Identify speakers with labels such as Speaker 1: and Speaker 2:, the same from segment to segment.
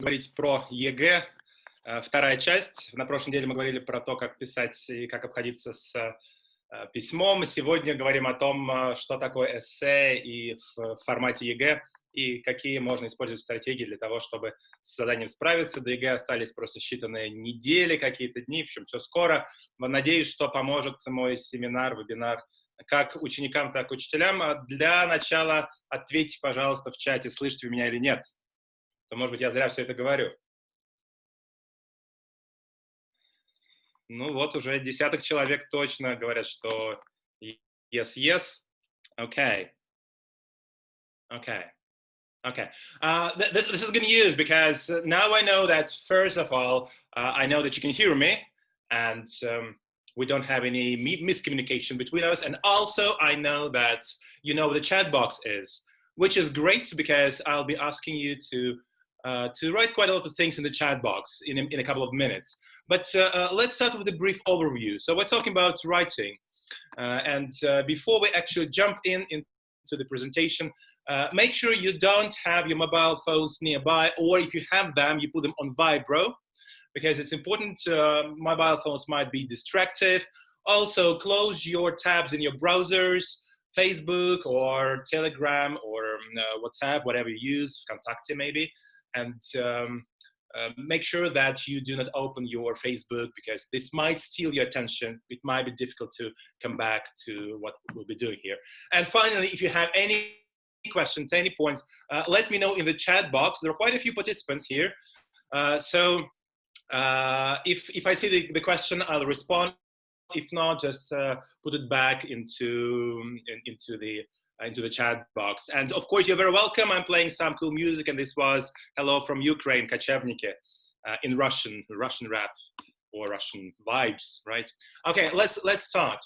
Speaker 1: Говорить про ЕГЭ, вторая часть. На прошлой неделе мы говорили про то, как писать и как обходиться с письмом. Сегодня говорим о том, что такое эссе и в формате ЕГЭ, и какие можно использовать стратегии для того, чтобы с заданием справиться. До ЕГЭ остались просто считанные недели, какие-то дни, в общем, все скоро. Надеюсь, что поможет мой семинар, вебинар как ученикам, так и учителям. Для начала ответьте, пожалуйста, в чате, слышите вы меня или нет. То, может быть, я зря все это говорю. Ну вот, уже десяток человек точно говорят, что yes, yes. Okay. Okay. Okay. This is good news because now I know that, first of all, I know that you can hear me and we don't have any miscommunication between us. And also, I know that you know what the chat box is, which is great because I'll be asking you to write quite a lot of things in the chat box in a couple of minutes. But let's start with a brief overview. So we're talking about writing. And before we actually jump into the presentation, make sure you don't have your mobile phones nearby, or if you have them, you put them on vibro, because it's important. Mobile phones might be distractive. Also, close your tabs in your browsers, Facebook or Telegram or WhatsApp, whatever you use, Contacte maybe. And make sure that you do not open your Facebook because this might steal your attention. It might be difficult to come back to what we'll be doing here. And finally, if you have any questions, any points, let me know in the chat box. There are quite a few participants here. So if I see the question, I'll respond. If not, just put it back into the chat box. And of course, you're very welcome. I'm playing some cool music, and this was Hello from Ukraine, Kachevniki, in Russian rap or Russian vibes, right? Okay, let's start.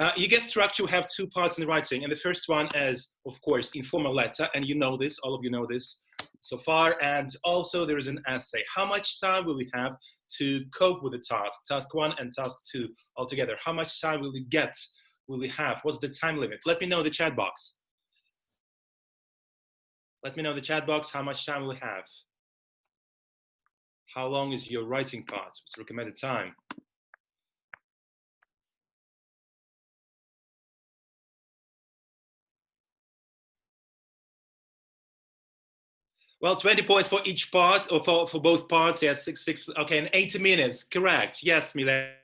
Speaker 1: ЕГЭ structure, we have two parts in writing, and the first one is, of course, informal letter, and you know this, all of you know this so far, and also there is an essay. How much time will we have to cope with the task 1 and task 2 altogether? How much time will we have? What's the time limit? Let me know in the chat box. Let me know in the chat box how much time we have. How long is your writing part? What's the recommended time? Well, 20 points for each part, or for both parts. Yes, six. Okay, and 80 minutes. Correct. Yes, Milena.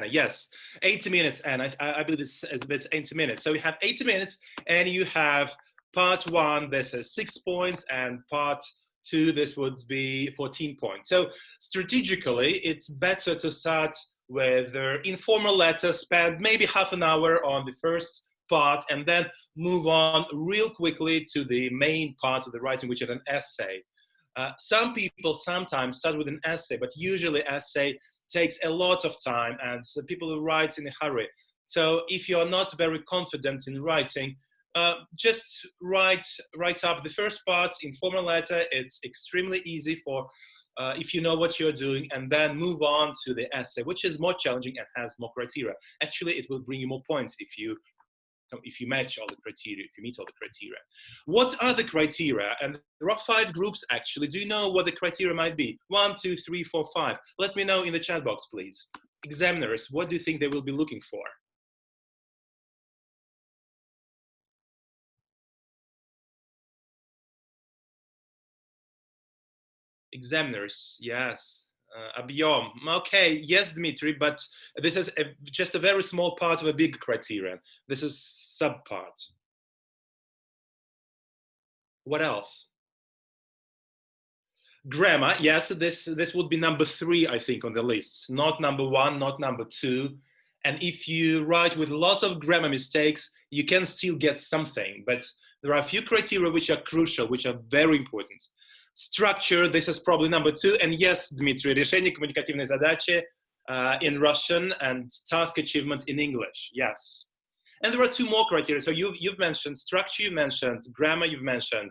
Speaker 1: Yes, 80 minutes, and I believe it's 80 minutes. So we have 80 minutes, and you have part 1. This is 6 points, and part 2. This would be 14 points. So strategically, it's better to start with informal letter, spend maybe half an hour on the first part, and then move on real quickly to the main part of the writing, which is an essay. Some people sometimes start with an essay, but usually essay takes a lot of time, and people who write in a hurry. So if you're not very confident in writing, just write up the first part, informal letter. It's extremely easy for if you know what you're doing, and then move on to the essay, which is more challenging and has more criteria. Actually, it will bring you more points if you match all the criteria, if you meet all the criteria. What are the criteria? And there are 5 groups, actually. Do you know what the criteria might be? 1, 2, 3, 4, 5. Let me know in the chat box, please. Examiners, what do you think they will be looking for? Examiners, yes. Объем. Okay, yes, Dmitry, but this is just a very small part of a big criterion. This is subpart. What else? Grammar, yes, this would be number 3, I think, on the list. Not number 1, not number 2. And if you write with lots of grammar mistakes, you can still get something. But there are a few criteria which are crucial, which are very important. Structure, this is probably number 2. And yes, Dmitry, решение коммуникативной задачи in Russian and task achievement in English, yes. And there are 2 more criteria. So you've mentioned structure, you've mentioned grammar, you've mentioned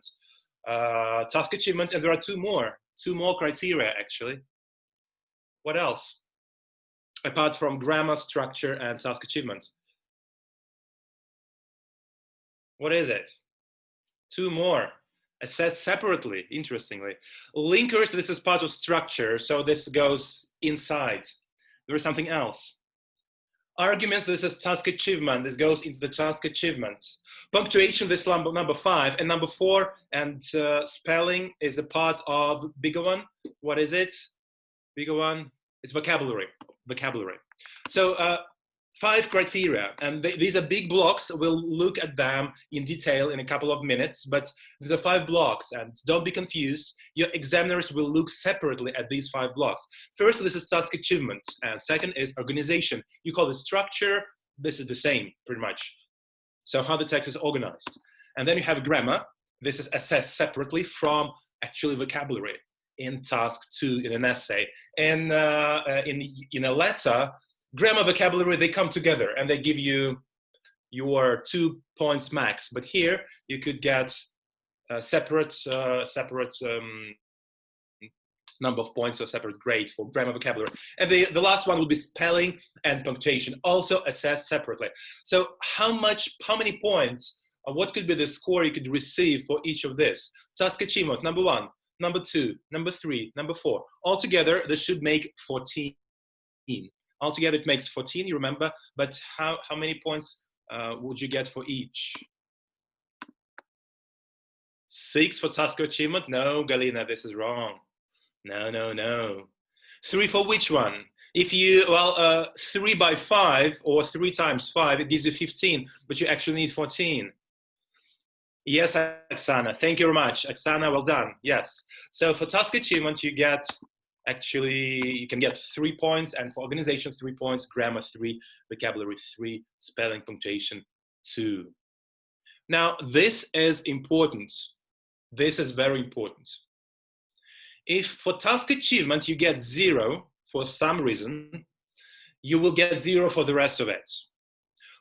Speaker 1: task achievement, and there are 2 more criteria, actually. What else? Apart from grammar, structure, and task achievement. What is it? 2 more. Assess separately, interestingly. Linkers, this is part of structure, so this goes inside. There is something else. Arguments, this is task achievement. This goes into the task achievements. Punctuation, this is number 5. And number 4, and spelling is a part of bigger one. What is it? Bigger one. It's vocabulary. Vocabulary. So 5 criteria, and these are big blocks. We'll look at them in detail in a couple of minutes, but these are 5 blocks, and don't be confused. Your examiners will look separately at these 5 blocks. First, this is task achievement, and second is organization. You call it structure. This is the same, pretty much. So how the text is organized. And then you have grammar. This is assessed separately from actually vocabulary in task 2 in an essay. And in a letter, grammar, vocabulary, they come together and they give you your 2 points max. But here you could get a separate number of points or separate grade for grammar, vocabulary. And the last one will be spelling and punctuation, also assessed separately. So how many points, or what could be the score you could receive for each of this? Task achievement, number 1, number 2, number 3, number 4. Altogether, this should make 14. Altogether, it makes 14, you remember, but how many points would you get for each? 6 for task achievement? No, Galina, this is wrong. No. 3 for which one? If you, 3 by 5 or 3 times 5, it gives you 15, but you actually need 14. Yes, Oksana, thank you very much. Oksana, well done, yes. So for task achievement, you can get 3 points, and for organization, 3 points, grammar 3, vocabulary 3, spelling, punctuation 2. Now, this is important. This is very important. If for task achievement you get 0 for some reason, you will get 0 for the rest of it.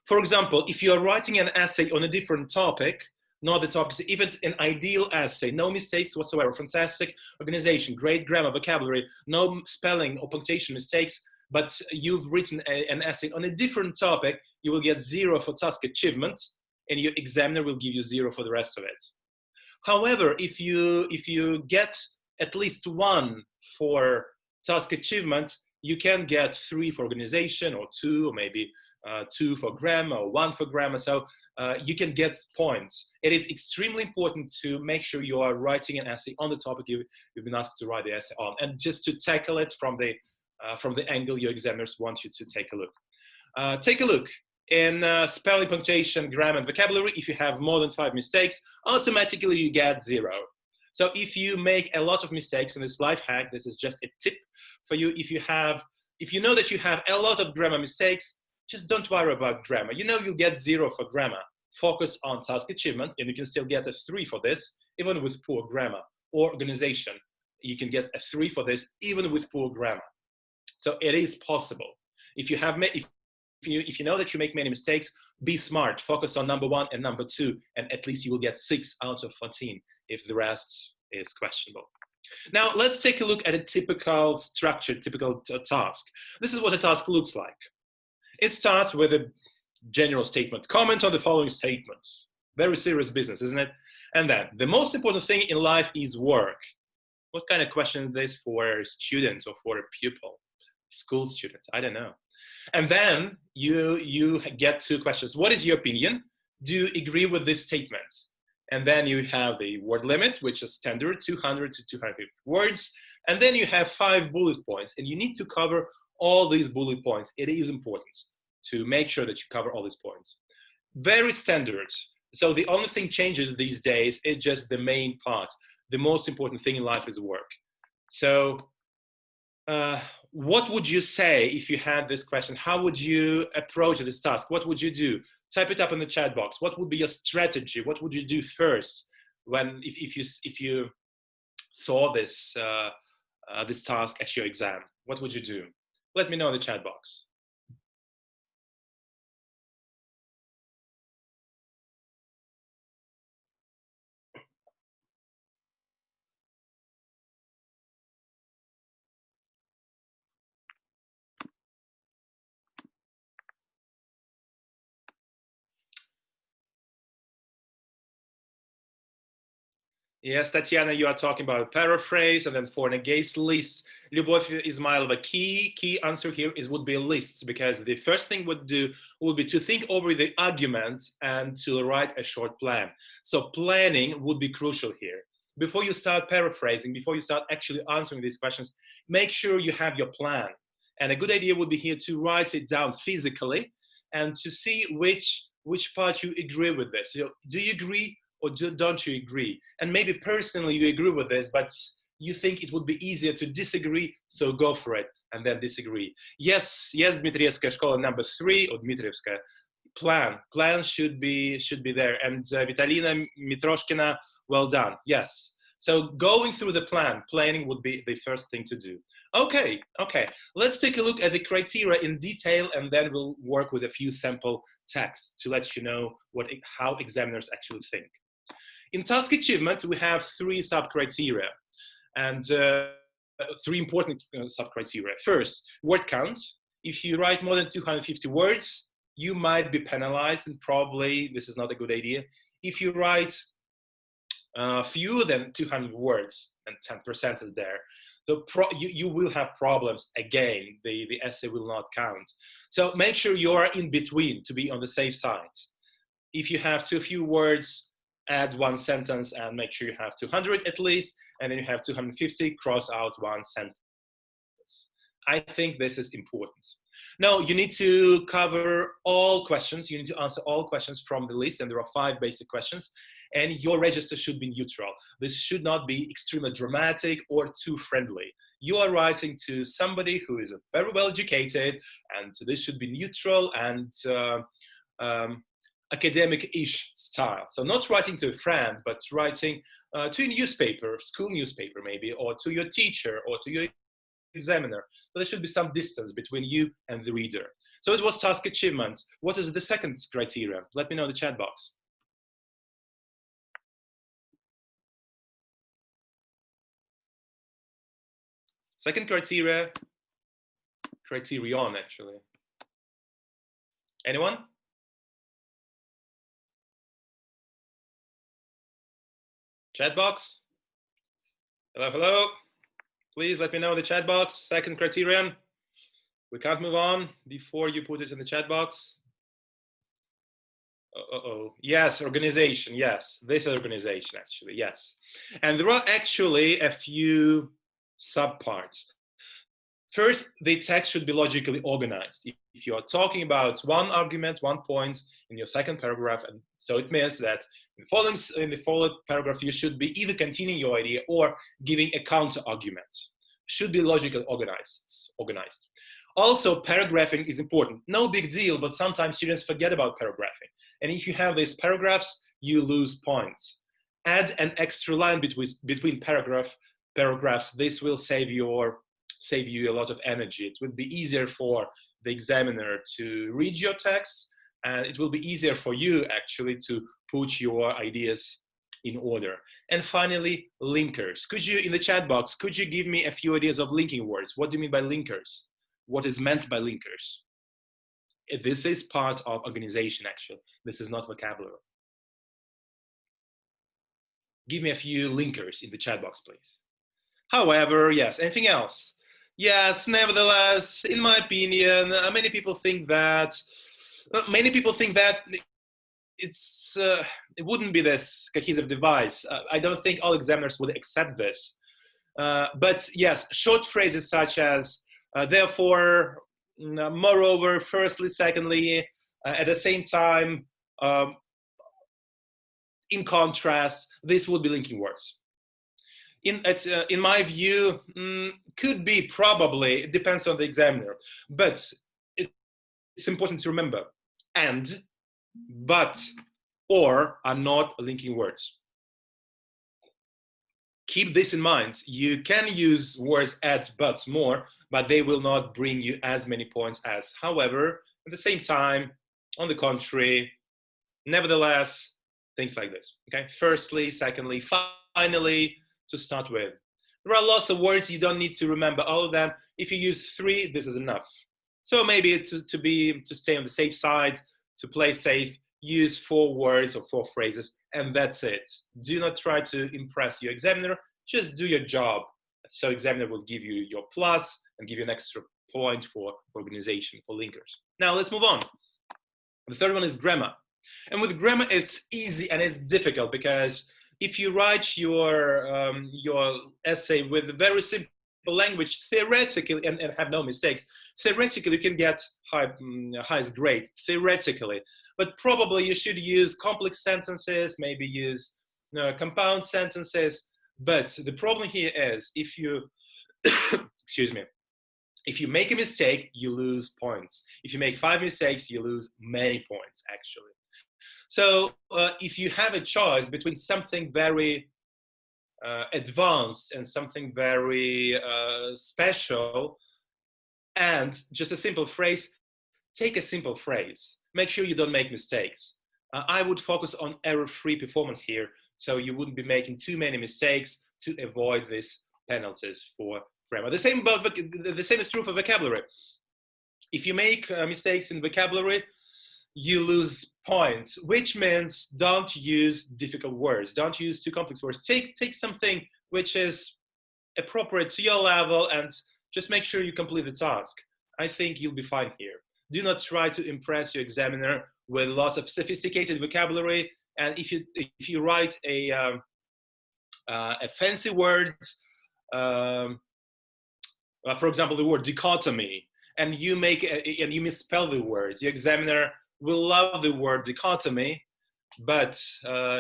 Speaker 1: For example, if you are writing an essay on a different topic, not the topic, if it's an ideal essay, no mistakes whatsoever, fantastic organization, great grammar, vocabulary, no spelling or punctuation mistakes, but you've written an essay on a different topic, you will get 0 for task achievement, and your examiner will give you 0 for the rest of it. However, if you get at least 1 for task achievement, you can get 3 for organization, or 2, or maybe 2 for grammar, or 1 for grammar. So you can get points. It is extremely important to make sure you are writing an essay on the topic you've been asked to write the essay on, and just to tackle it from the angle your examiners want you to take a look. Take a look. In spelling, punctuation, grammar, and vocabulary, if you have more than 5 mistakes, automatically you get 0. So if you make a lot of mistakes in this life hack, this is just a tip for you. If you know that you have a lot of grammar mistakes, just don't worry about grammar. You know you'll get 0 for grammar. Focus on task achievement, and you can still get a 3 for this, even with poor grammar. Or organization, you can get a 3 for this, even with poor grammar. So it is possible. If you know that you make many mistakes, be smart. Focus on number 1 and number 2, and at least you will get 6 out of 14 if the rest is questionable. Now, let's take a look at a typical structure, typical task. This is what a task looks like. It starts with a general statement. Comment on the following statements. Very serious business, isn't it? And then, the most important thing in life is work. What kind of question is this for students or for a pupil? School students, I don't know. And then you get 2 questions. What is your opinion? Do you agree with this statement? And then you have the word limit, which is standard, 200 to 250 words. And then you have 5 bullet points, and you need to cover all these bullet points. It is important to make sure that you cover all these points. Very standard. So the only thing changes these days is just the main part. The most important thing in life is work. So what would you say if you had this question? How would you approach this task? What would you do? Type it up in the chat box. What would be your strategy? What would you do first if you saw this this task at your exam? What would you do? Let me know in the chat box. Yes, Tatiana, you are talking about paraphrase, and then for negate lists. Любовь Измайлова, key answer here would be lists, because the first thing would be to think over the arguments and to write a short plan. So planning would be crucial here. Before you start paraphrasing, before you start actually answering these questions, make sure you have your plan. And a good idea would be here to write it down physically and to see which part you agree with this. So, do you agree or don't you agree? And maybe personally you agree with this, but you think it would be easier to disagree, so go for it and then disagree. Yes, Dmitrievskaya Школа number 3, or Dmitrievskaya. Plan should be there. And Vitalina Mitroshkina, well done. Yes. So going through the planning would be the first thing to do. Okay. Let's take a look at the criteria in detail, and then we'll work with a few sample texts to let you know how examiners actually think. In task achievement, we have 3 sub-criteria, and 3 important sub-criteria. First, word count. If you write more than 250 words, you might be penalized, and probably this is not a good idea. If you write fewer than 200 words, and 10% is there, you will have problems again. The essay will not count. So make sure you are in between to be on the safe side. If you have too few words, add 1 sentence and make sure you have 200 at least, and then you have 250, cross out 1 sentence. I think this is important. Now, you need to cover all questions. You need to answer all questions from the list, and there are 5 basic questions, and your register should be neutral. This should not be extremely dramatic or too friendly. You are writing to somebody who is very well educated, and this should be neutral and academic-ish style. So not writing to a friend, but writing to a newspaper, school newspaper maybe, or to your teacher, or to your examiner. So there should be some distance between you and the reader. So it was task achievement. What is the second criteria? Let me know in the chat box. Second criterion actually. Anyone? Chat box? Hello. Please let me know in the chat box. Second criterion. We can't move on before you put it in the chat box. Yes, organization. Yes, this is organization actually. Yes. And there are actually a few subparts. First, the text should be logically organized. If you are talking about one argument, 1 point in your second paragraph, and so it means that in the following paragraph, you should be either continuing your idea or giving a counter argument. Should be logically organized. Also, paragraphing is important. No big deal, but sometimes students forget about paragraphing. And if you have these paragraphs, you lose points. Add an extra line between paragraphs. This will save you a lot of energy. It will be easier for the examiner to read your text, and it will be easier for you actually to put your ideas in order. And finally, linkers. Could you, in the chat box, could you give me a few ideas of linking words? What do you mean by linkers? What is meant by linkers? This is part of organization actually. This is not vocabulary. Give me a few linkers in the chat box, please. However, yes, anything else? Yes, nevertheless, in my opinion, many people think that it wouldn't be this cohesive device. I don't think all examiners would accept this. But yes, short phrases such as therefore, moreover, firstly, secondly, at the same time, in contrast, this would be linking words. In my view, could be, probably, it depends on the examiner, but it's important to remember, and, but, or are not linking words. Keep this in mind. You can use words at, but more, but they will not bring you as many points as, however, at the same time, on the contrary, nevertheless, things like this, okay? Firstly, secondly, finally, to start with. There are lots of words you don't need to remember all of them. If you use 3, this is enough. So maybe to stay on the safe side, to play safe, use 4 words or 4 phrases, and that's it. Do not try to impress your examiner. Just do your job. So examiner will give you your plus and give you an extra point for organization, for linkers. Now let's move on. The third one is grammar. And with grammar, it's easy and it's difficult because if you write your essay with a very simple language, theoretically, and have no mistakes, theoretically you can get highest grade, theoretically. But probably you should use complex sentences, maybe use compound sentences. But the problem here is if you, excuse me, if you make a mistake, you lose points. If you make 5 mistakes, you lose many points, actually. So if you have a choice between something very advanced and something very special and just a simple phrase, take a simple phrase. Make sure you don't make mistakes. I would focus on error-free performance here, so you wouldn't be making too many mistakes to avoid these penalties for grammar. The same is true for vocabulary. If you make mistakes in vocabulary, you lose points, which means don't use difficult words. Don't use too complex words. Take something which is appropriate to your level and just make sure you complete the task. I think you'll be fine here. Do not try to impress your examiner with lots of sophisticated vocabulary. And if you write a fancy word, for example, the word dichotomy, and you misspell the word, your examiner will love the word dichotomy, but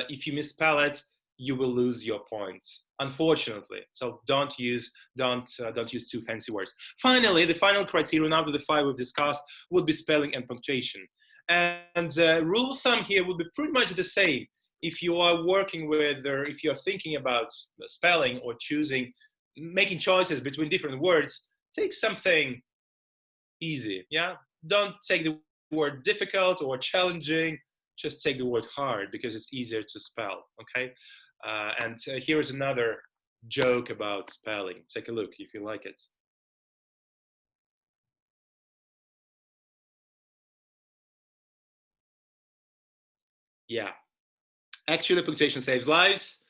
Speaker 1: if you misspell it, you will lose your points, unfortunately. So don't use too fancy words. Finally, the final criterion out of the 5 we've discussed would be spelling and punctuation. And rule of thumb here would be pretty much the same. If you are working with, or if you're thinking about spelling or making choices between different words, take something easy, yeah? Don't take the word difficult or challenging, just take the word hard because it's easier to spell, okay? And here is another joke about spelling. Take a look if you like it. Yeah, actually punctuation saves lives.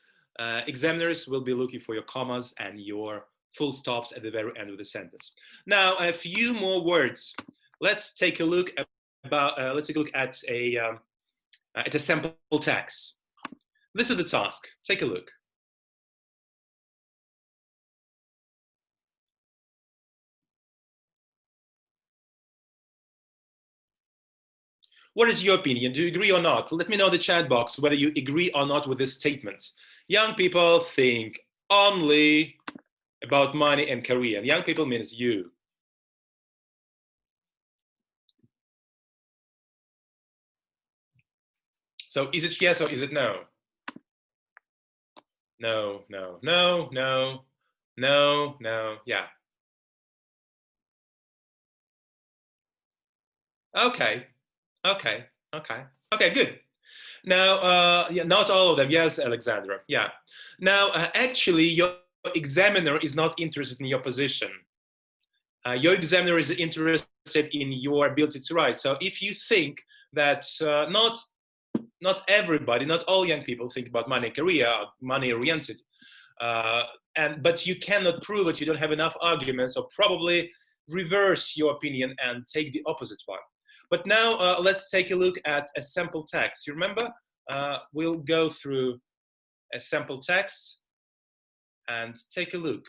Speaker 1: Examiners will be looking for your commas and your full stops at the very end of the sentence. Now, a few more words. Let's take a look at a sample text. This is the task. Take a look. What is your opinion? Do you agree or not? Let me know in the chat box whether you agree or not with this statement. Young people think only about money and career. And young people means you. So is it yes or is it no? No, no, no, no, no, no, yeah. Okay, okay, okay, okay, good. Now, yeah, not all of them. Yes, Alexandra. Yeah. Now, actually, your examiner is not interested in your position. Your examiner is interested in your ability to write. So if you think that not everybody, not all young people think about money career, money-oriented, but you cannot prove it, you don't have enough arguments, so probably reverse your opinion and take the opposite one. But now let's take a look at a sample text. You remember? We'll go through a sample text and take a look.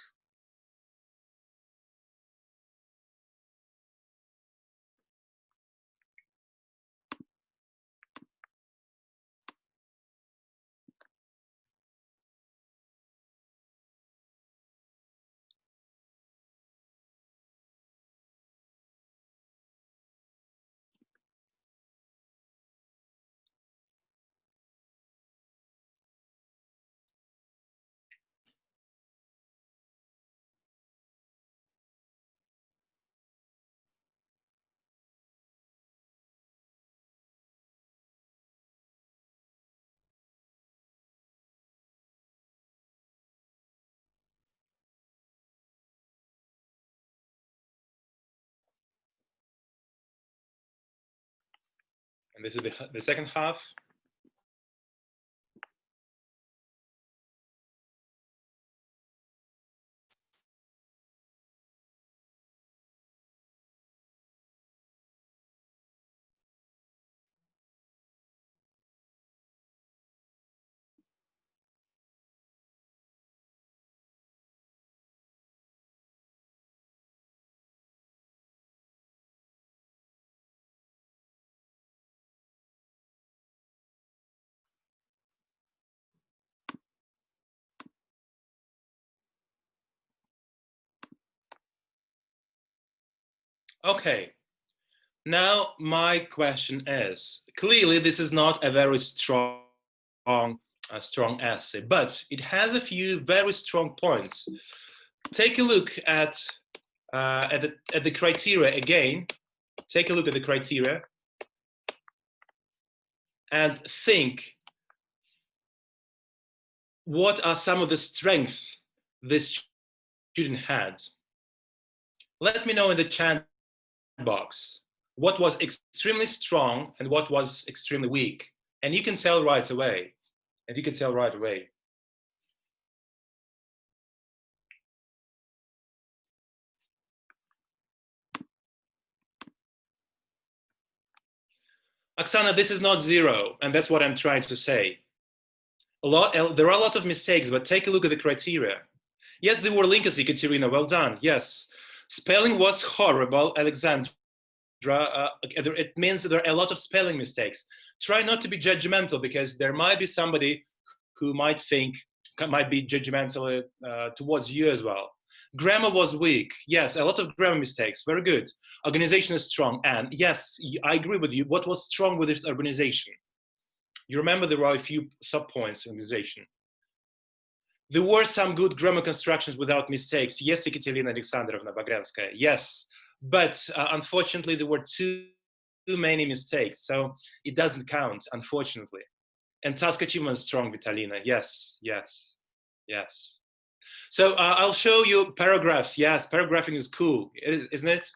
Speaker 1: And this is the second half. Okay, now my question is, clearly this is not a very strong essay, but it has a few very strong points. Take a look at the criteria again. Take a look at the criteria and think, what are some of the strengths this student had? Let me know in the chat box what was extremely strong and what was extremely weak. And you can tell right away. Oksana, this is not zero, and that's what I'm trying to say. There are a lot of mistakes, but take a look at the criteria. Yes, there were linkers, Ekaterina, well done, yes. Spelling was horrible, Alexandra. It means there are a lot of spelling mistakes. Try not to be judgmental, because there might be somebody who might be judgmental towards you as well. Grammar was weak. Yes, a lot of grammar mistakes. Very good. Organization is strong. And yes, I agree with you. What was strong with this organization? You remember there were a few sub-points in organization. There were some good grammar constructions without mistakes. Yes, Ekaterina Alexandrovna Bagranskaya. Yes, but unfortunately there were too many mistakes. So it doesn't count, unfortunately. And task achievement is strong, Vitalina. Yes, yes, yes. So I'll show you paragraphs. Yes, paragraphing is cool, isn't it?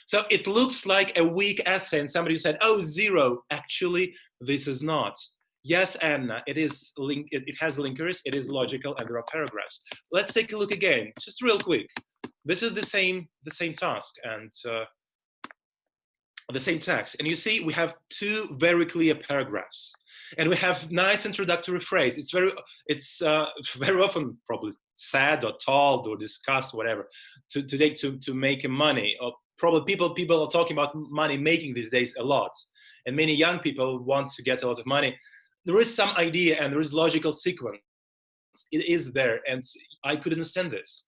Speaker 1: So it looks like a weak essay, and somebody said, "Oh, zero." Actually, this is not. Yes, Anna, it has linkers, it is logical, and there are paragraphs. Let's take a look again, just real quick. This is the same task and the same text, and you see we have two very clear paragraphs, and we have nice introductory phrase. It's very often probably said or told or discussed, whatever, to make money, or probably people are talking about money making these days a lot, and many young people want to get a lot of money. There is some idea and there is logical sequence. It is there, and I could understand this.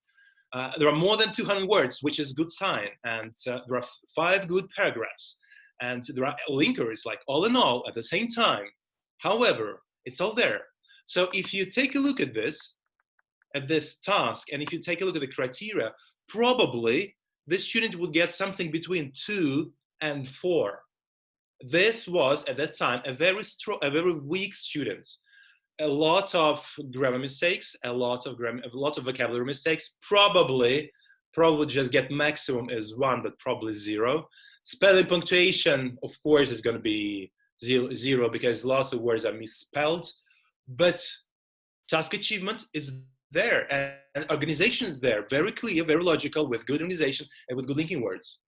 Speaker 1: There are more than 200 words, which is a good sign, and there are 5 good paragraphs, and there are linkers, like all in all at the same time. However, it's all there. So if you take a look at this task, and if you take a look at the criteria, probably this student would get something between 2 and 4. This was at that time a very weak student. A lot of grammar mistakes, a lot of vocabulary mistakes. Probably just get maximum is 1, but probably 0. Spelling punctuation, of course, is going to be 0 because lots of words are misspelled. But task achievement is there, and organization is there, very clear, very logical, with good organization and with good linking words.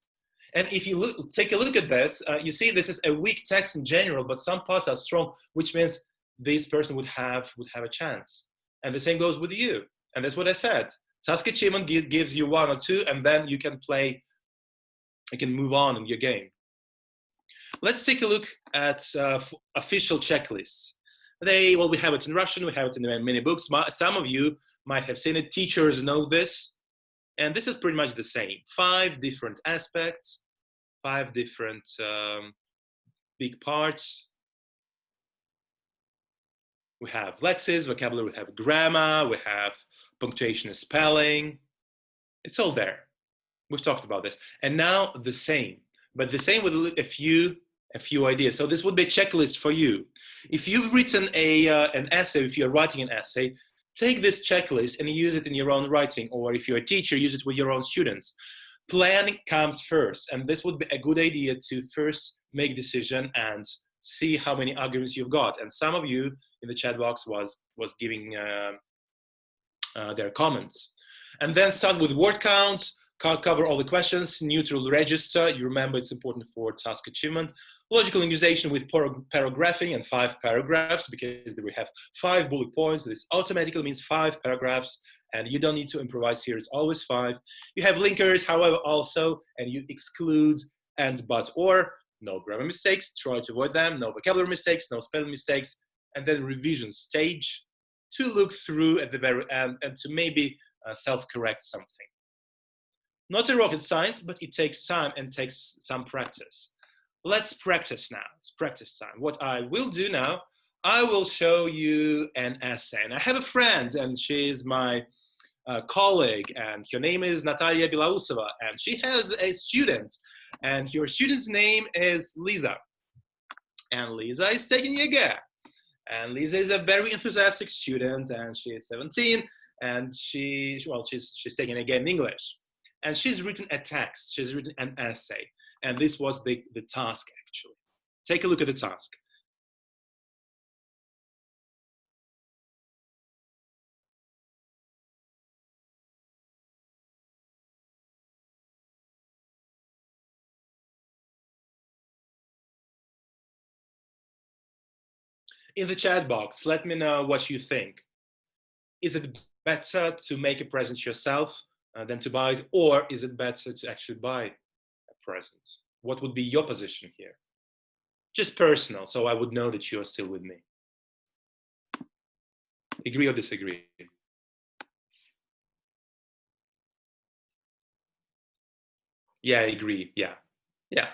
Speaker 1: And if you take a look at this, you see this is a weak text in general, but some parts are strong, which means this person would have a chance. And the same goes with you. And that's what I said. Task achievement gives you 1 or 2, and then you can move on in your game. Let's take a look at official checklists. We have it in Russian, we have it in many books. Some of you might have seen it. Teachers know this. And this is pretty much the same. 5 different aspects, 5 different big parts. We have lexis, vocabulary, we have grammar, we have punctuation and spelling. It's all there. We've talked about this. And now the same, but the same with a few ideas. So this would be a checklist for you. If you've written an essay, if you're writing an essay, take this checklist and use it in your own writing, or if you're a teacher, use it with your own students. Planning comes first, and this would be a good idea to first make decision and see how many arguments you've got. And some of you in the chat box was giving their comments. And then start with word counts, cover all the questions, neutral register. You remember it's important for task achievement. Logical linguization with paragraphing and 5 paragraphs, because we have 5 bullet points. This automatically means 5 paragraphs, and you don't need to improvise here. It's always 5. You have linkers, however, also, and you exclude and, but, or. No grammar mistakes, try to avoid them. No vocabulary mistakes, no spelling mistakes. And then revision stage to look through at the very end and to maybe self-correct something. Not a rocket science, but it takes time and takes some practice. Let's practice now. It's practice time. What I will do now, I will show you an essay. And I have a friend, and she's my colleague, and her name is Natalia Bilausova, and she has a student, and your student's name is Lisa. And Lisa is taking YEGA. And Lisa is a very enthusiastic student, and she is 17, and she's taking YEGA in English. And she's written a text, she's written an essay. And this was the task, actually. Take a look at the task. In the chat box, let me know what you think. Is it better to make a present yourself than to buy it, or is it better to actually buy a present? What would be your position here? Just personal, so I would know that you are still with me. Agree or disagree? Yeah, I agree. Yeah. Yeah.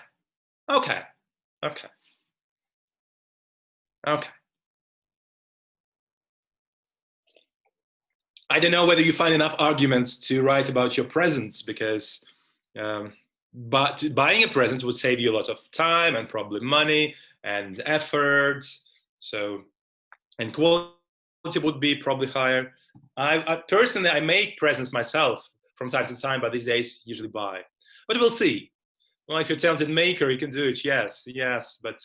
Speaker 1: Okay. Okay. Okay. I don't know whether you find enough arguments to write about your presents, because but buying a present would save you a lot of time and probably money and effort. So, and quality would be probably higher. I personally, I make presents myself from time to time, but these days usually buy. But we'll see. Well, if you're a talented maker, you can do it. Yes, yes, but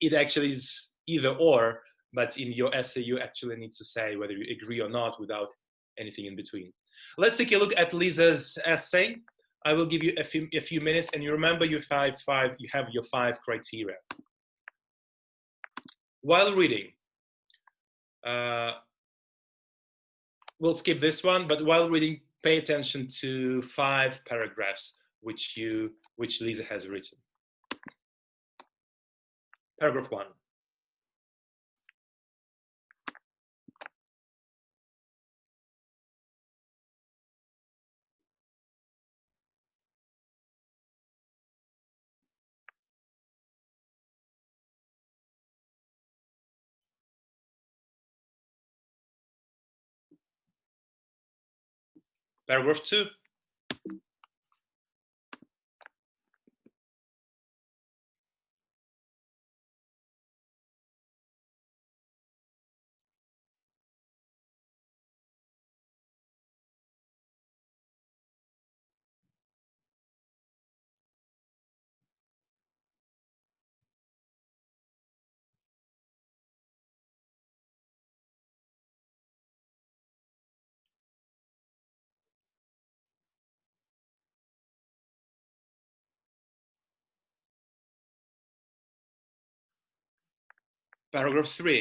Speaker 1: it actually is either or. But in your essay, you actually need to say whether you agree or not without anything in between. Let's take a look at Lisa's essay. I will give you a few minutes, and you remember you have your 5 criteria. While reading, we'll skip this one, but while reading, pay attention to 5 paragraphs which Lisa has written. Paragraph 1. Paragraph 2. Paragraph 3.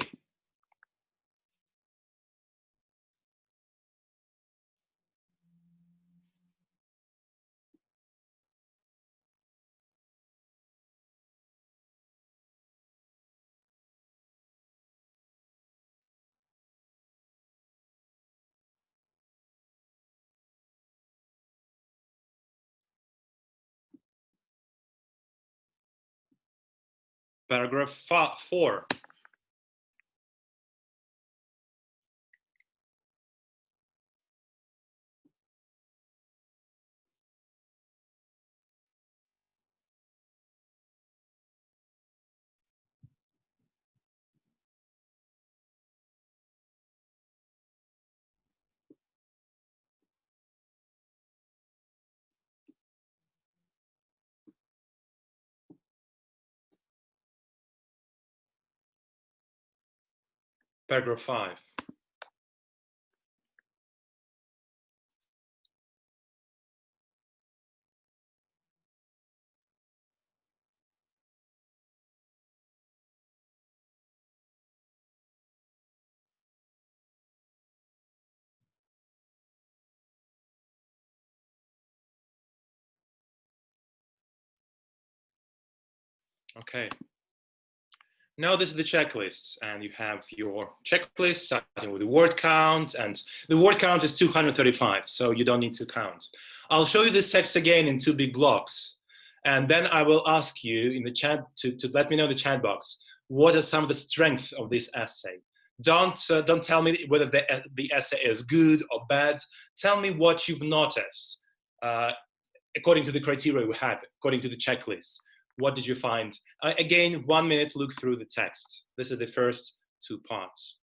Speaker 1: Paragraph 4. Paragraph 5. Okay. Now this is the checklist, and you have your checklist starting with the word count, and the word count is 235, so you don't need to count. I'll show you this text again in 2 big blocks, and then I will ask you in the chat to let me know in the chat box what are some of the strengths of this essay. Don't tell me whether the essay is good or bad. Tell me what you've noticed according to the criteria we have, according to the checklist. What did you find? Again, 1 minute, look through the text. This is the first 2 parts.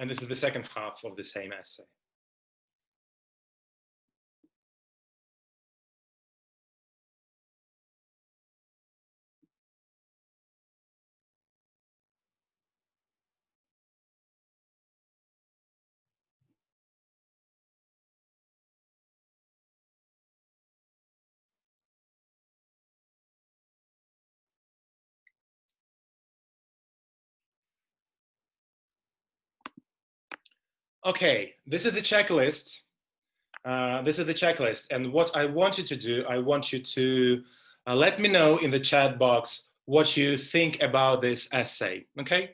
Speaker 1: And this is the second half of the same essay. Okay, this is the checklist. This is the checklist. And what I want you to do, I want you to let me know in the chat box what you think about this essay, okay?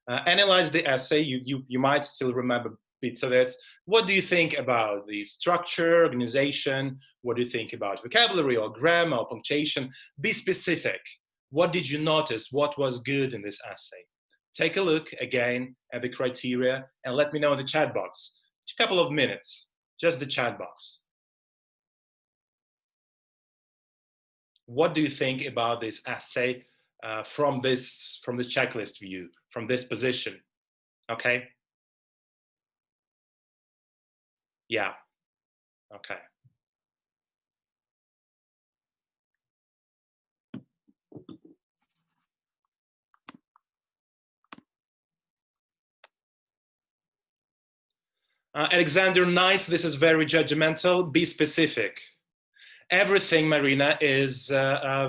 Speaker 1: Analyze the essay. You might still remember bits of it. What do you think about the structure, organization? What do you think about vocabulary or grammar or punctuation? Be specific. What did you notice? What was good in this essay? Take a look again at the criteria and let me know in the chat box. A couple of minutes, just the chat box. What do you think about this essay from the checklist view, from this position? Okay. Yeah. Okay. Alexander, nice. This is very judgmental. Be specific. Everything, Marina, is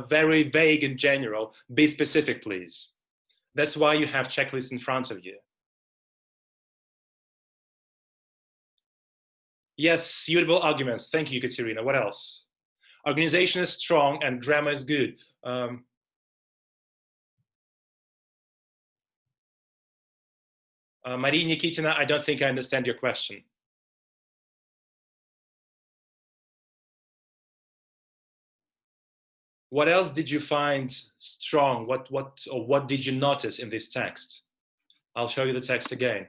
Speaker 1: very vague and general. Be specific, please. That's why you have checklists in front of you. Yes, suitable arguments. Thank you, Katerina. What else? Organization is strong and grammar is good. Maria Nikitina, I don't think I understand your question. What else did you find strong? What did you notice in this text? I'll show you the text again.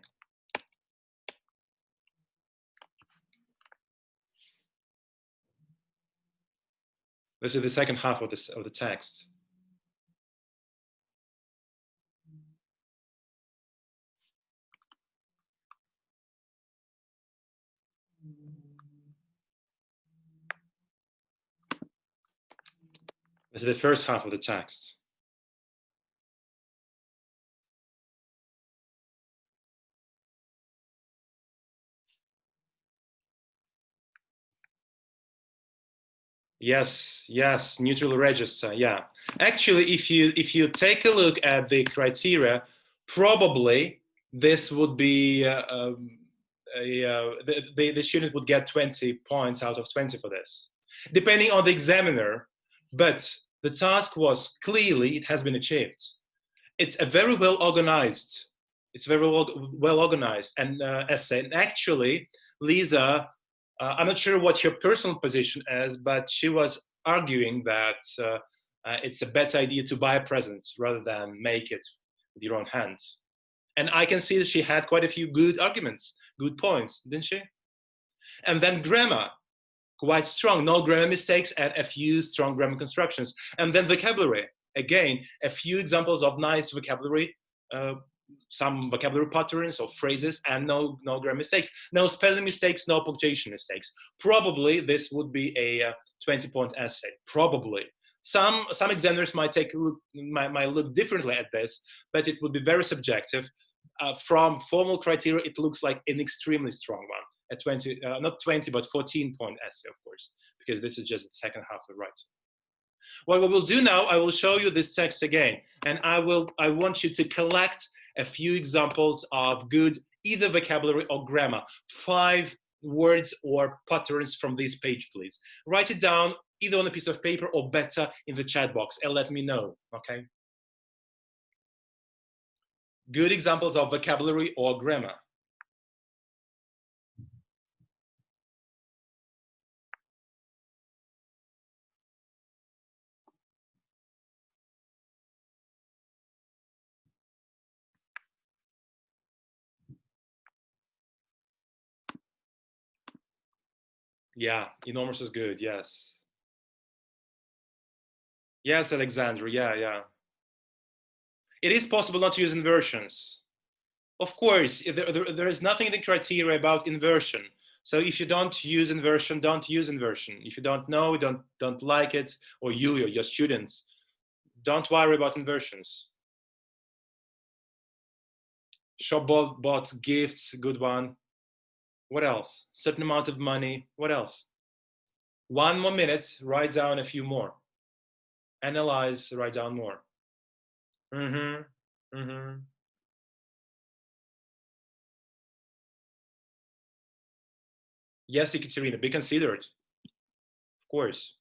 Speaker 1: This is the second half of the text. This is the first half of the text. Yes, yes, neutral register. Yeah, actually, if you take a look at the criteria, probably this would be the student would get 20 points out of 20 for this, depending on the examiner. But the task was clearly, it has been achieved. It's a very well organized. It's very well organized and essay. And actually, Lisa, I'm not sure what your personal position is, but she was arguing that it's a better idea to buy a present rather than make it with your own hands. And I can see that she had quite a few good arguments, good points, didn't she? And then grammar, quite strong, no grammar mistakes and a few strong grammar constructions. And then vocabulary, again, a few examples of nice vocabulary, some vocabulary patterns or phrases, and no grammar mistakes, no spelling mistakes, no punctuation mistakes. Probably this would be a 20-point essay, probably. Some examiners might might look differently at this, but it would be very subjective. From formal criteria, it looks like an extremely strong one. A 20, not 20, but 14-point essay, of course, because this is just the second half of the writing. What we will do now, I will show you this text again, and I want you to collect a few examples of good either vocabulary or grammar. 5 words or patterns from this page, please. Write it down either on a piece of paper or better in the chat box and let me know, okay? Good examples of vocabulary or grammar. Yeah, enormous is good, yes. Yes, Alexandra, yeah. It is possible not to use inversions. Of course, there is nothing in the criteria about inversion. So if you don't use inversion, don't use inversion. If you don't know, don't like it, or your students, don't worry about inversions. Shop bought gifts, good one. What else? Certain amount of money. What else? 1 more minute, write down a few more. Analyze, write down more. Yes, Ekaterina, be considerate. Of course.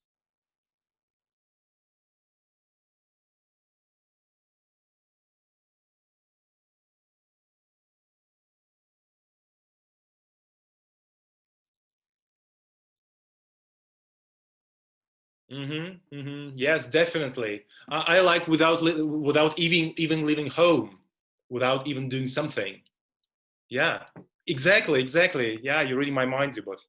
Speaker 1: Yes, definitely. I like without even leaving home, without even doing something. Yeah, exactly. Yeah, you're reading my mind, Lyubov.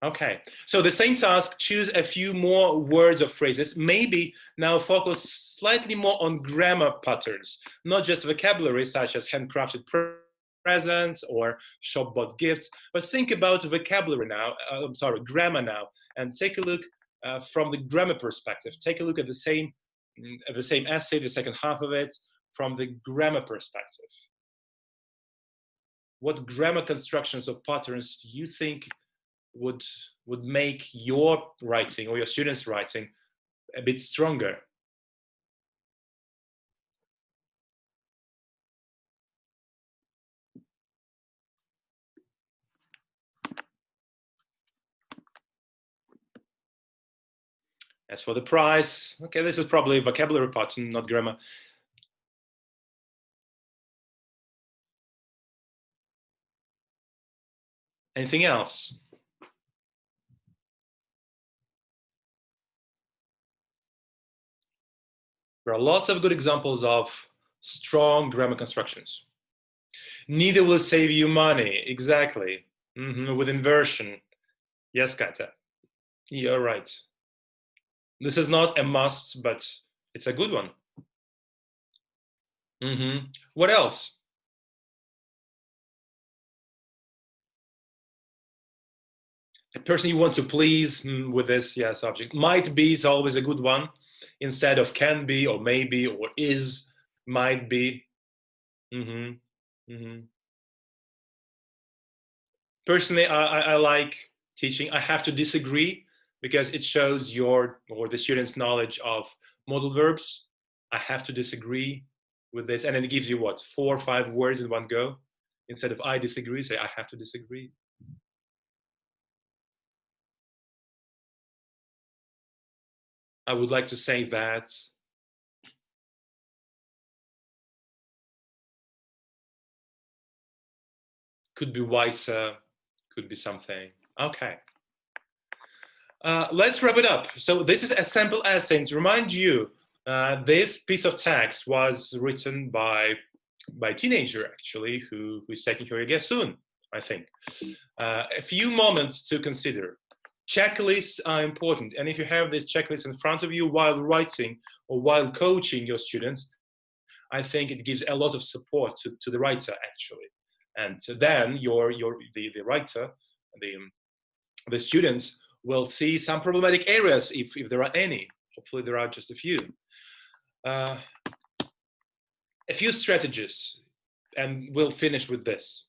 Speaker 1: Okay, so the same task, choose a few more words or phrases. Maybe now focus slightly more on grammar patterns, not just vocabulary such as handcrafted presents or shop bought gifts, but think about vocabulary now, grammar now, and take a look from the grammar perspective. Take a look at the same essay, the second half of it, from the grammar perspective. What grammar constructions or patterns do you think would make your writing or your students' writing a bit stronger? As for the price, okay, this is probably a vocabulary pattern, not grammar. Anything else? There are lots of good examples of strong grammar constructions. Neither will save you money, exactly. With inversion. Yes, Kata, you're right. This is not a must, but it's a good one. What else? A person you want to please with this subject. Might be is always a good one, instead of can be or maybe or is, might be. Personally, I like teaching. I have to disagree because it shows your or the student's knowledge of modal verbs. I have to disagree with this, and then it gives you what, 4 or 5 words in one go. Instead of I disagree, say I have to disagree. I would like to say that. Could be wiser, could be something. Okay. Let's wrap it up. So this is a sample essay. And to remind you, This piece of text was written by a teenager, actually, who is taking her guess soon, I think. A few moments to consider. Checklists are important, and if you have this checklist in front of you while writing or while coaching your students, I think it gives a lot of support to the writer, actually. And then the writer, the students will see some problematic areas if there are any. Hopefully there are just a few. A few strategies, and we'll finish with this.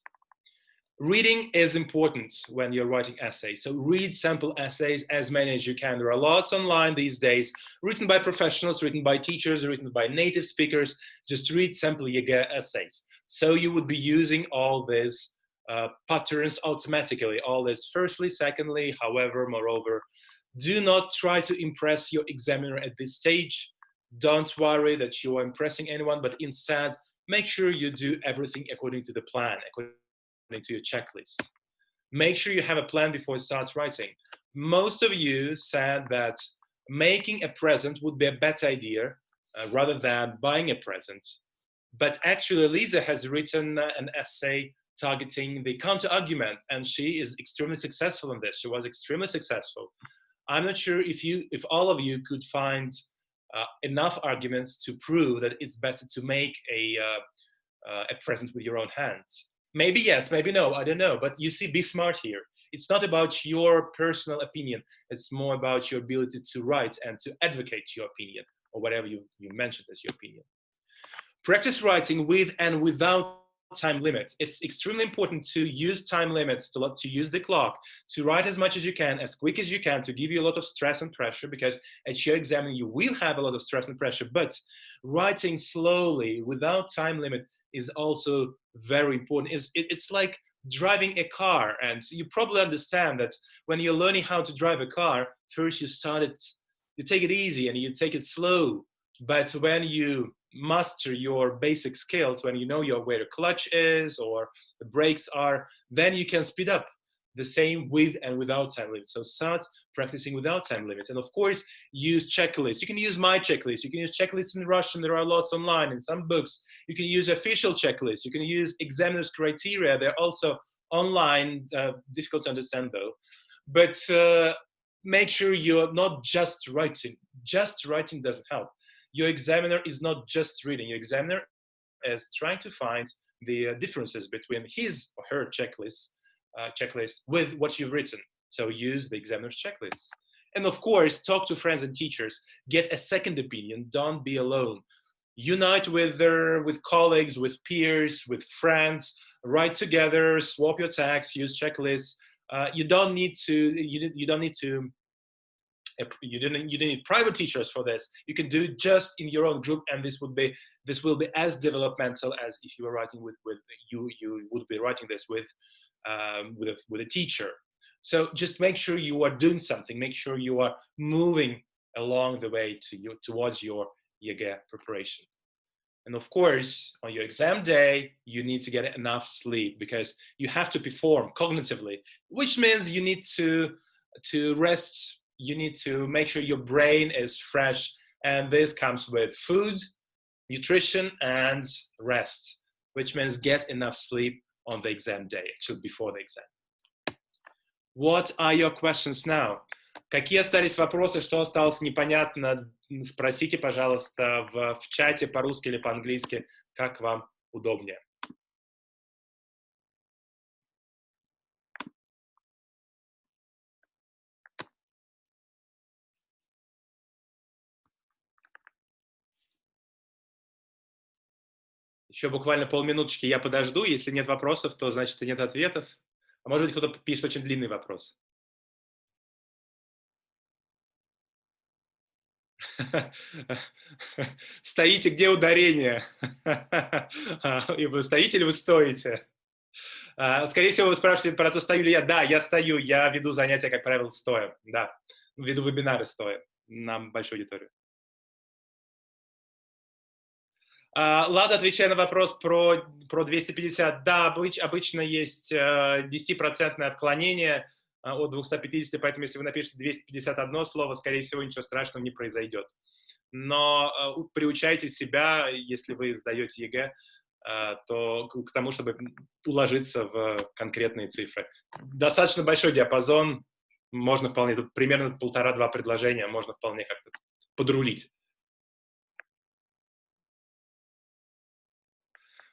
Speaker 1: Reading is important when you're writing essays. So read sample essays, as many as you can. There are lots online these days, written by professionals, written by teachers, written by native speakers. Just read sample essays. So you would be using all these patterns automatically, all this firstly, secondly, however, moreover. Do not try to impress your examiner at this stage. Don't worry that you are impressing anyone, but instead, make sure you do everything according to the plan, according to your checklist. Make sure you have a plan before you start writing. Most of you said that making a present would be a better idea rather than buying a present. But actually, Lisa has written an essay targeting the counter-argument, and she is extremely successful in this. She was extremely successful. I'm not sure if all of you could find enough arguments to prove that it's better to make a present with your own hands. Maybe yes, maybe no, I don't know. But you see, be smart here. It's not about your personal opinion. It's more about your ability to write and to advocate your opinion, or whatever you mentioned as your opinion. Practice writing with and without time limits. It's extremely important to use time limits, to use the clock, to write as much as you can, as quick as you can, to give you a lot of stress and pressure, because at your exam you will have a lot of stress and pressure. But writing slowly without time limit is also very important. It's like driving a car, and you probably understand that when you're learning how to drive a car, first you take it easy and you take it slow. But when you master your basic skills, when you know where the clutch is or the brakes are, then you can speed up. The same with and without time limits. So start practicing without time limits. And of course, use checklists. You can use my checklist. You can use checklists in Russian. There are lots online in some books. You can use official checklists. You can use examiner's criteria. They're also online, difficult to understand though. But make sure you're not just writing. Just writing doesn't help. Your examiner is not just reading. Your examiner is trying to find the differences between his or her checklist with what you've written. So use the examiner's checklists. And of course, talk to friends and teachers. Get a second opinion. Don't be alone. Unite with colleagues, with peers, with friends. Write together. Swap your text. Use checklists. You don't need private teachers for this. You can do it just in your own group, and this will be as developmental as if you were writing you would be writing this with a teacher. So just make sure you are doing something. Make sure you are moving along the way towards your ЕГЭ preparation. And of course, on your exam day, you need to get enough sleep, because you have to perform cognitively, which means you need to rest. You need to make sure your brain is fresh, and this comes with food, nutrition, and rest, which means get enough sleep on the exam day, actually before the exam. What are your questions now? Какие остались вопросы, что осталось непонятно? Спросите, пожалуйста, в чате по-русски или по-английски, как вам удобнее. Еще буквально полминуточки я подожду. Если нет вопросов, то значит и нет ответов. А может быть, кто-то пишет очень длинный вопрос. Стоите, где ударение? И вы стоите или вы стоите? Скорее всего, вы спрашиваете про то, стою ли я. Да, я стою. Я веду занятия, как правило, стоя. Да, веду вебинары стоя на большую аудиторию. Лада, отвечая на вопрос про 250, да, обычно есть 10% отклонение от 250, поэтому если вы напишете 251 слово, скорее всего, ничего страшного не произойдет. но приучайте себя, если вы сдаете ЕГЭ, то к тому, чтобы уложиться в конкретные цифры. Достаточно большой диапазон, можно вполне, примерно 1,5-2 предложения, можно вполне как-то подрулить.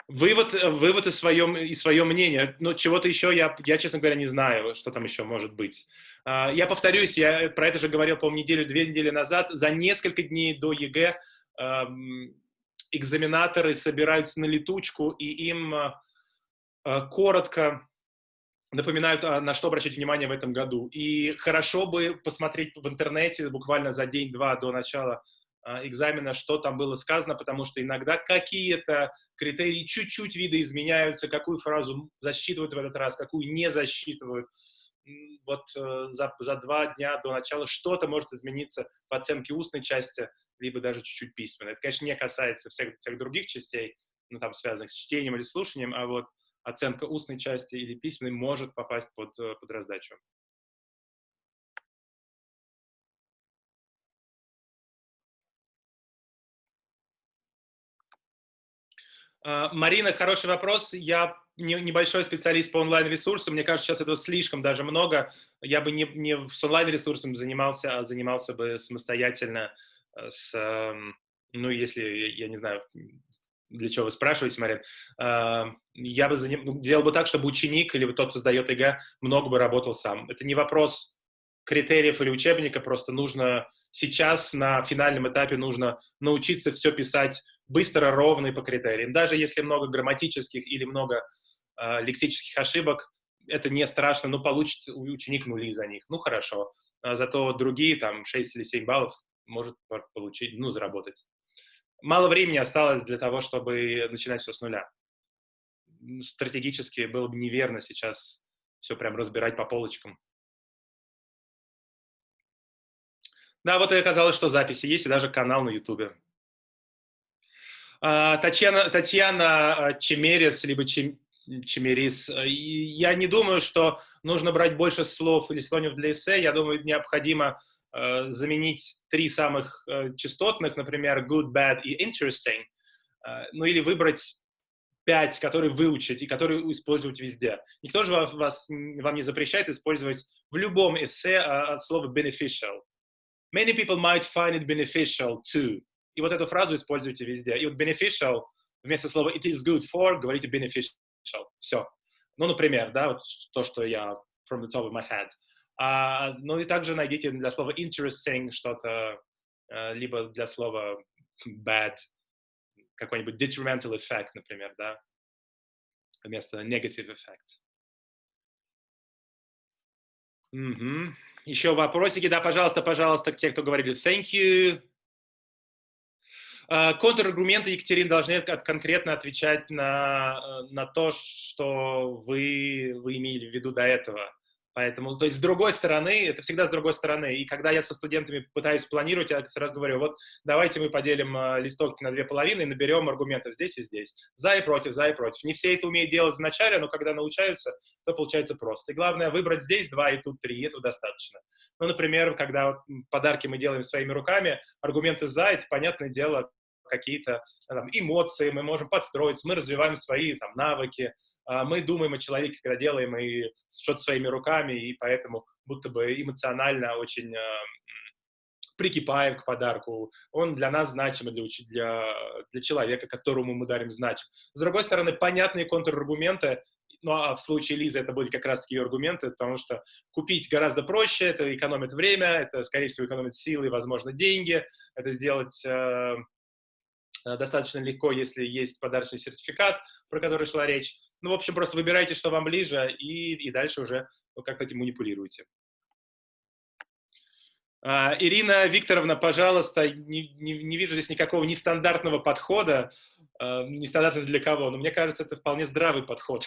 Speaker 1: Вывод из свое мнение. Но чего-то еще я, честно говоря, не знаю, что там еще может быть. Я повторюсь, я про это же говорил, по-моему, 2 недели назад. За несколько дней до ЕГЭ экзаменаторы собираются на летучку, и им коротко напоминают, на что обращать внимание в этом году. И хорошо бы посмотреть в интернете буквально за день-два до начала экзамена, что там было сказано, потому что иногда какие-то критерии чуть-чуть видоизменяются, какую фразу засчитывают в этот раз, какую не засчитывают. Вот за 2 дня до начала что-то может измениться в оценке устной части, либо даже чуть-чуть письменной. Это, конечно, не касается всех других частей, ну, там, связанных с чтением или слушанием, а вот оценка устной части или письменной может попасть под раздачу. Марина, хороший вопрос. Я небольшой специалист по онлайн-ресурсам. Мне кажется, сейчас этого слишком даже много. Я бы не с онлайн-ресурсом занимался, а занимался бы самостоятельно ну, если, я не знаю, для чего вы спрашиваете, Марин, я бы делал бы так, чтобы ученик или тот, кто сдает ЕГЭ, много бы работал сам. Это не вопрос критериев или учебника, просто нужно сейчас на финальном этапе нужно научиться все писать быстро, ровно и по критериям. Даже если много грамматических или много лексических ошибок, это не страшно, но получит ученик нули за них. Ну, хорошо. Зато другие, там, 6 или 7 баллов может получить, ну, заработать. Мало времени осталось для того, чтобы начинать все с нуля. Стратегически было бы неверно сейчас все прям разбирать по полочкам. Да, вот и оказалось, что записи есть, и даже канал на Ютубе. Татьяна Чемерис, либо Чемерис. Я не думаю, что нужно брать больше слов или слонов для эссе. Я думаю, необходимо заменить 3 самых частотных, например, good, bad и interesting. Ну или выбрать 5, которые выучить и которые использовать везде. Никто же вам не запрещает использовать в любом эссе слово beneficial. Many people might find it beneficial too. И вот эту фразу используйте везде. И вот beneficial, вместо слова it is good for, говорите beneficial. Все. Ну, например, да, вот то, что я from the top of my head. Ну и также найдите для слова interesting что-то, либо для слова bad, какой-нибудь detrimental effect, например, да, вместо negative effect. Угу. Еще вопросики, да, пожалуйста, те, кто говорили thank you. Контраргументы, Екатерина, должны конкретно отвечать на то, что вы имели в виду до этого. Поэтому, то есть, с другой стороны, это всегда с другой стороны. И когда я со студентами пытаюсь планировать, я сразу говорю, вот давайте мы поделим листовки на 2 половины и наберем аргументов здесь и здесь. За и против, за и против. Не все это умеют делать вначале, но когда научаются, то получается просто. И главное, выбрать здесь 2 и тут 3, этого достаточно. Ну, например, когда подарки мы делаем своими руками, аргументы за, это, понятное дело, какие-то там, эмоции, мы можем подстроиться, мы развиваем свои там, навыки, мы думаем о человеке, когда делаем и что-то своими руками, и поэтому будто бы эмоционально очень прикипаем к подарку. Он для нас значимый, для человека, которому мы дарим, значим. С другой стороны, понятные контраргументы, ну а в случае Лизы это были как раз-таки ее аргументы, потому что купить гораздо проще, это экономит время, это, скорее всего, экономит силы, возможно, деньги, это сделать достаточно легко, если есть подарочный сертификат, про который шла речь. Ну, в общем, просто выбирайте, что вам ближе, и дальше уже как-то этим манипулируйте. Ирина Викторовна, пожалуйста, не вижу здесь никакого нестандартного подхода. Нестандартно для кого? Но мне кажется, это вполне здравый подход.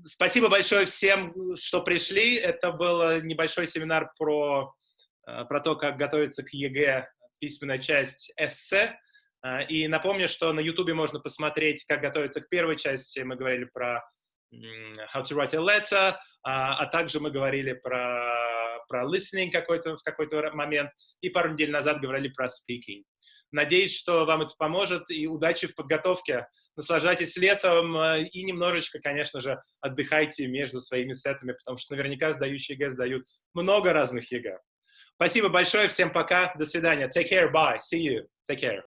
Speaker 1: Спасибо большое всем, что пришли. Это был небольшой семинар про то, как готовиться к ЕГЭ, письменная часть эссе. И напомню, что на Ютубе можно посмотреть, как готовиться к первой части. Мы говорили про how to write a letter, а также мы говорили про про listening в какой-то момент, и пару недель назад говорили про speaking. Надеюсь, что вам это поможет, и удачи в подготовке. Наслаждайтесь летом и немножечко, конечно же, отдыхайте между своими сетами, потому что наверняка сдающие ЕГЭ сдают много разных ЕГЭ. Спасибо большое, всем пока, до свидания. Take care, bye, see you, take care.